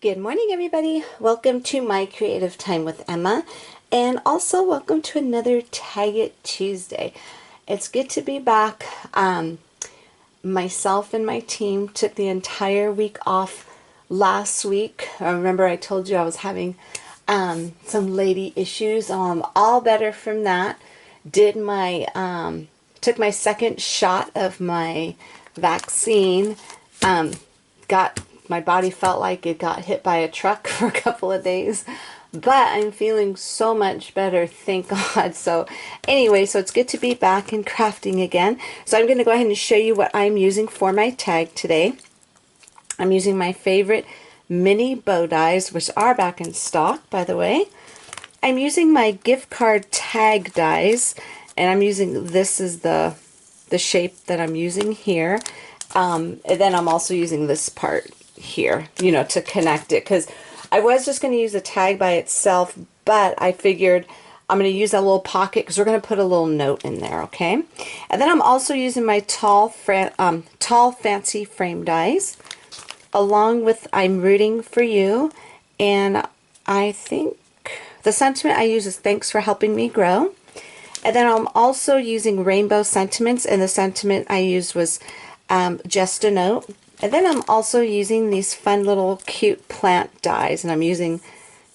Good morning, everybody. Welcome to My Creative Time with Emma, and also welcome to another Tag It Tuesday. It's good to be back. Myself and my team took the entire week off last week. Remember I told you I was having some lady issues. All better from that. Took my second shot of my vaccine. My body felt like it got hit by a truck for a couple of days, but I'm feeling so much better, thank God. So anyway, so it's good to be back in crafting again. So I'm going to go ahead and show you what I'm using for my tag today. I'm using my favorite mini bow dies, which are back in stock, by the way. I'm using my gift card tag dies, and I'm using, this is the shape that I'm using here. And then I'm also using this part here, to connect it, because I was just going to use a tag by itself, but I figured I'm going to use that little pocket because we're going to put a little note in there, okay? And then I'm also using my tall fancy frame dies, along with I'm Rooting for You, and I think the sentiment I use is thanks for helping me grow. And then I'm also using rainbow sentiments, and the sentiment I used was just a note. And then I'm also using these fun little cute plant dies, and I'm using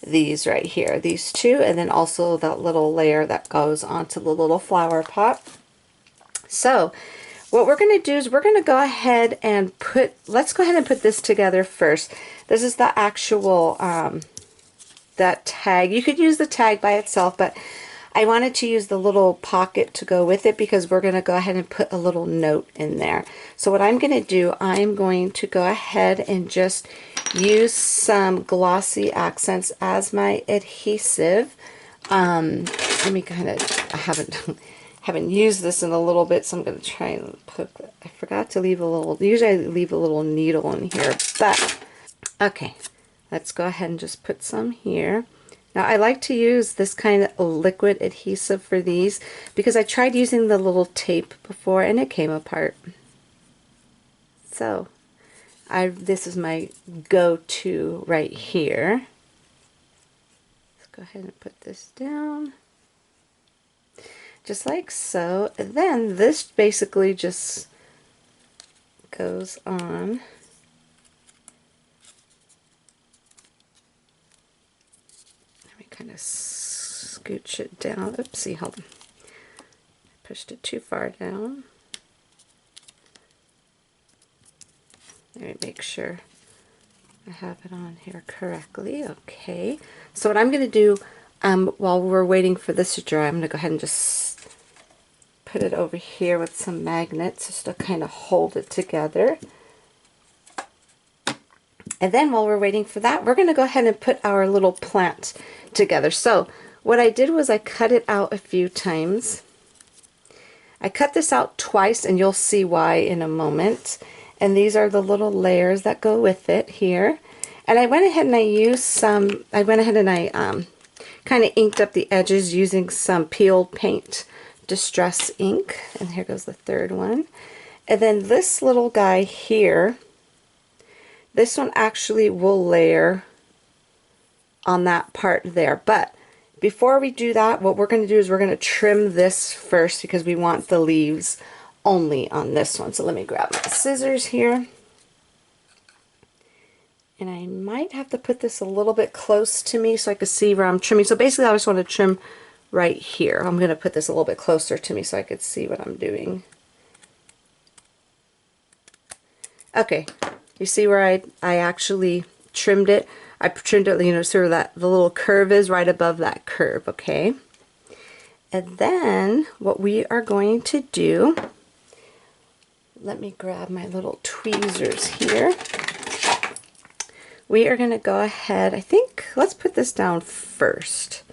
these right here, these two, and then also that little layer that goes onto the little flower pot. So what we're going to do is we're going to go ahead and let's go ahead and put this together first. This is the actual, that tag. You could use the tag by itself, but I wanted to use the little pocket to go with it because we're going to go ahead and put a little note in there. So what I'm going to do, I'm going to go ahead and just use some glossy accents as my adhesive. Let me I haven't used this in a little bit, so I'm going to try and I forgot to leave a little, usually I leave a little needle in here, but okay, let's go ahead and just put some here. Now I like to use this kind of liquid adhesive for these because I tried using the little tape before and it came apart. So this is my go-to right here. Let's go ahead and put this down. Just like so. And then this basically just goes on. Kind of scooch it down. Oopsie, hold on. I pushed it too far down. Let me make sure I have it on here correctly. Okay. So what I'm going to do while we're waiting for this to dry, I'm going to go ahead and just put it over here with some magnets just to kind of hold it together. And then while we're waiting for that, we're going to go ahead and put our little plant together. So what I did was I cut it out a few times. I cut this out twice, and you'll see why in a moment. And these are the little layers that go with it here. And I went ahead and I kind of inked up the edges using some peeled paint distress ink. And here goes the third one. And then this little guy here, this one actually will layer on that part there. But before we do that, what we're going to do is we're going to trim this first because we want the leaves only on this one. So let me grab my scissors here. And I might have to put this a little bit close to me so I can see where I'm trimming. So basically I just want to trim right here. I'm going to put this a little bit closer to me so I could see what I'm doing. Okay. You see where I actually trimmed it? I trimmed it, so that the little curve is right above that curve, okay? And then what we are going to do, let me grab my little tweezers here. We are going to go ahead, I think, let's put this down first.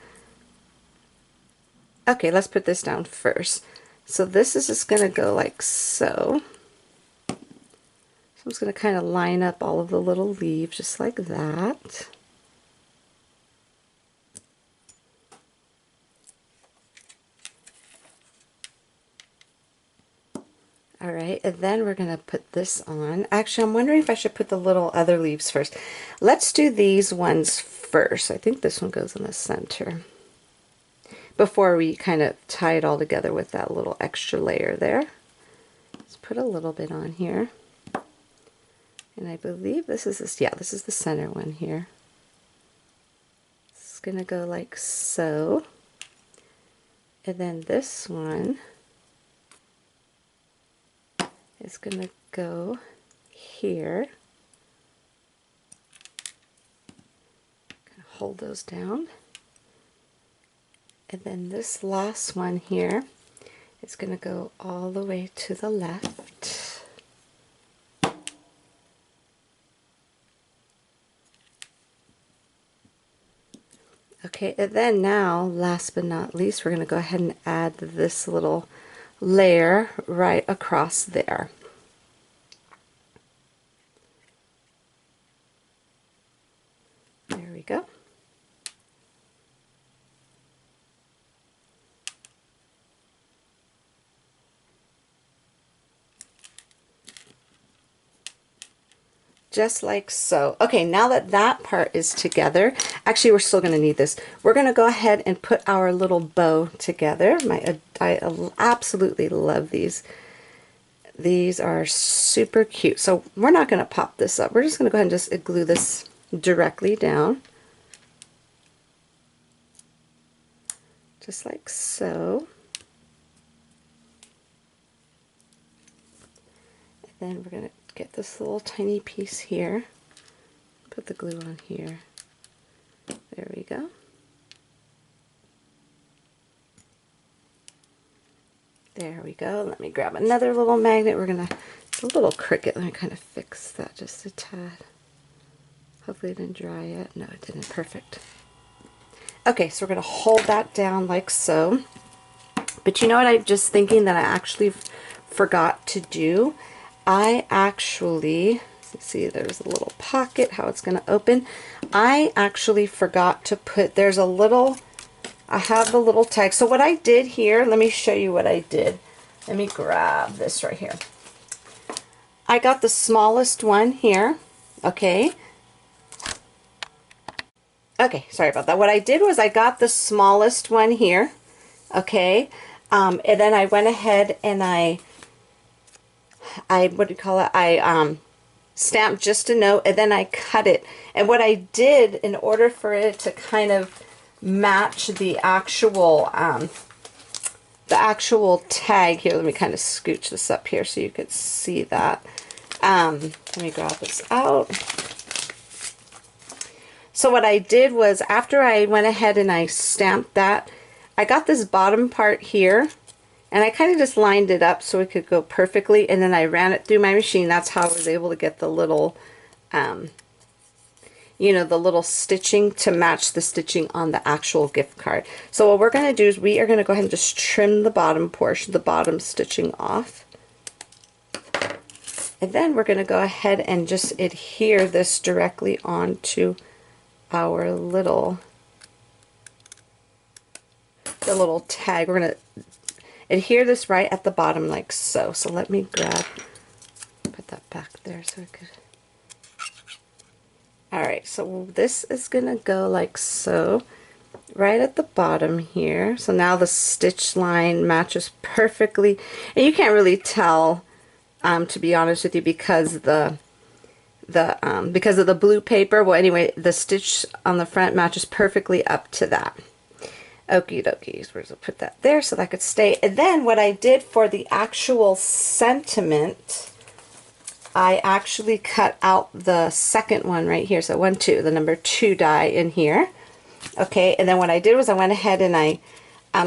Okay, let's put this down first. So this is just going to go like so. I'm just going to kind of line up all of the little leaves just like that. All right, and then we're going to put this on. Actually, I'm wondering if I should put the little other leaves first. Let's do these ones first. I think this one goes in the center before we kind of tie it all together with that little extra layer there. Let's put a little bit on here. And I believe this is this, yeah, this is the center one here. It's going to go like so. And then this one is going to go here. Gonna hold those down. And then this last one here is going to go all the way to the left. Okay, and then now, last but not least, we're going to go ahead and add this little layer right across there. There we go. Just like so. Okay, now that that part is together, actually we're still going to need this. We're going to go ahead and put our little bow together. I absolutely love these. These are super cute. So we're not going to pop this up. We're just going to go ahead and just glue this directly down. Just like so. And then we're going to get this little tiny piece here, put the glue on here. There we go. There we go. Let me grab another little magnet. We're gonna, it's a little crooked. Let me kind of fix that just a tad. Hopefully it didn't dry yet. No, it didn't. Perfect. Okay, so we're gonna hold that down like so. But you know what, I'm just thinking that I actually forgot to do? I actually, let's see, there's a little pocket, how it's going to open. I actually forgot to put, there's a little, I have the little tag. So what I did here, let me show you what I did. Let me grab this right here. I got the smallest one here, okay. Okay, sorry about that. What I did was I got the smallest one here, okay. And then I went ahead and I what do you call it? I stamped just a note and then I cut it. And what I did in order for it to kind of match the actual tag here, let me kind of scooch this up here so you could see that. Let me grab this out. So what I did was after I went ahead and I stamped that, I got this bottom part here. And I kind of just lined it up so it could go perfectly, and then I ran it through my machine. That's how I was able to get the little, you know, the little stitching to match the stitching on the actual gift card. So what we're going to do is we are going to go ahead and just trim the bottom portion, the bottom stitching off. And then we're going to go ahead and just adhere this directly onto our little, the little tag. We're going to adhere this right at the bottom like so. So let me put that back there so it could. Alright, so this is going to go like so, right at the bottom here. So now the stitch line matches perfectly. And you can't really tell, to be honest with you, because because of the blue paper. Well, anyway, the stitch on the front matches perfectly up to that. Okie dokie, so we're going to put that there so that could stay. And then what I did for the actual sentiment, I actually cut out the second one right here. So 1, 2, the number 2 die in here. Okay, and then what I did was I went ahead and I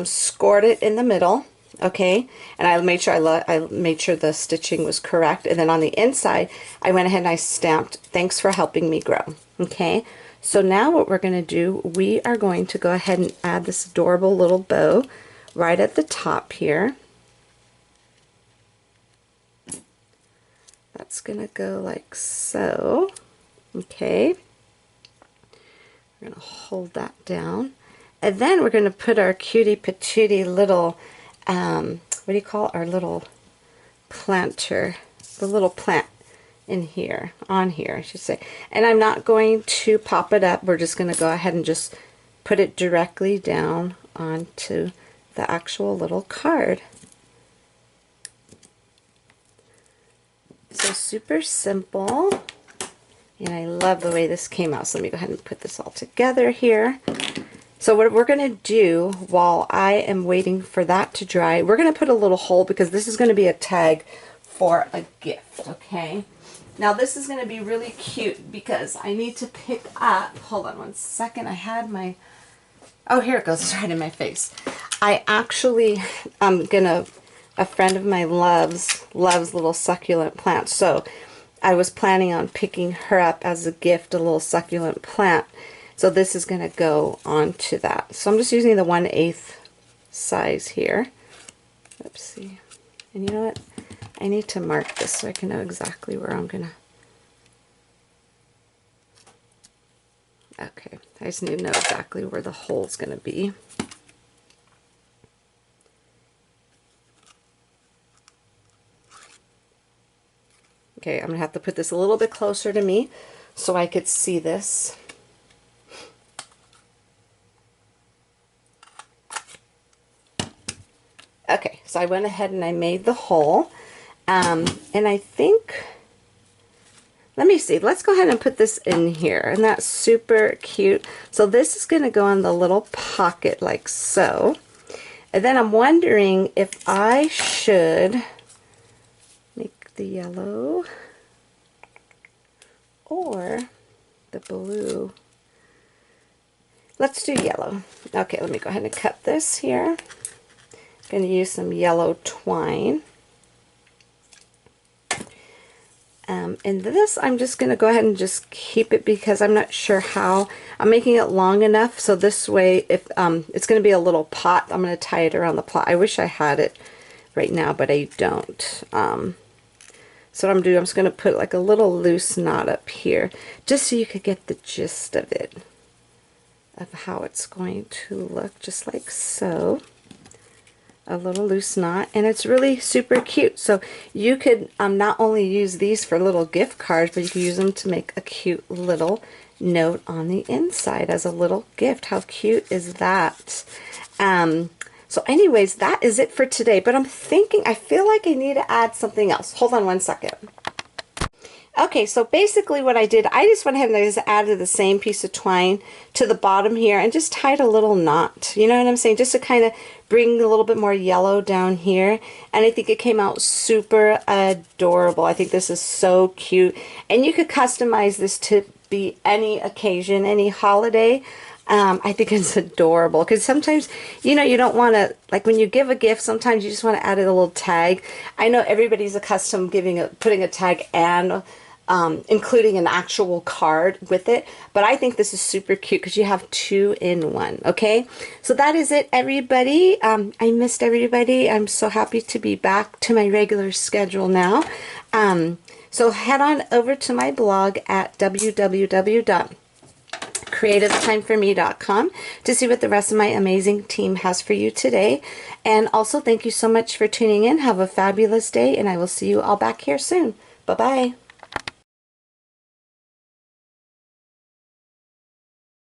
scored it in the middle. Okay, and I made sure I made sure the stitching was correct. And then on the inside, I went ahead and I stamped, "Thanks for helping me grow." Okay. So now what we're going to do, we are going to go ahead and add this adorable little bow right at the top here. That's going to go like so. Okay. We're going to hold that down. And then we're going to put our cutie patootie little, what do you call it? Our little planter, the little plant in here, on here I should say. And I'm not going to pop it up. We're just going to go ahead and just put it directly down onto the actual little card. So super simple. And I love the way this came out. So let me go ahead and put this all together here. So what we're going to do while I am waiting for that to dry, we're going to put a little hole because this is going to be a tag for a gift, okay? Now this is going to be really cute because I need to pick up, hold on one second, I had my, oh here it goes, it's right in my face. I actually, a friend of mine loves little succulent plants, so I was planning on picking her up as a gift, a little succulent plant. So this is going to go onto that. So I'm just using the 1/8 size here. Oopsie. And you know what? I need to mark this so I can know exactly where I'm going to... Okay, I just need to know exactly where the hole's going to be. Okay, I'm going to have to put this a little bit closer to me so I could see this. Okay, so I went ahead and I made the hole, and I think, let me see, let's go ahead and put this in here, and that's super cute. So this is going to go in the little pocket like so, and then I'm wondering if I should make the yellow or the blue. Let's do yellow. Okay, let me go ahead and cut this here. Going to use some yellow twine. And this I'm just going to go ahead and just keep it because I'm not sure how. I'm making it long enough so this way if it's going to be a little pot, I'm going to tie it around the plot. I wish I had it right now, but I don't. So what I'm doing, I'm just going to put like a little loose knot up here just so you could get the gist of it, of how it's going to look, just like so. A little loose knot, and it's really super cute. So you could not only use these for little gift cards, but you could use them to make a cute little note on the inside as a little gift. How cute is that? So anyways, that is it for today, but I'm thinking, I feel like I need to add something else. Hold on one second. Okay, so basically what I did, I just went ahead and I just added the same piece of twine to the bottom here and just tied a little knot. You know what I'm saying? Just to kind of bring a little bit more yellow down here. And I think it came out super adorable. I think this is so cute. And you could customize this to be any occasion, any holiday. I think it's adorable because sometimes, you know, you don't want to, like when you give a gift, sometimes you just want to add a little tag. I know everybody's accustomed putting a tag and including an actual card with it, but I think this is super cute because you have 2 in 1. Okay, so that is it, everybody. I missed everybody. I'm so happy to be back to my regular schedule now. So head on over to my blog at www.creativeTimeForMe.com to see what the rest of my amazing team has for you today. And also thank you so much for tuning in. Have a fabulous day, and I will see you all back here soon. Bye-bye.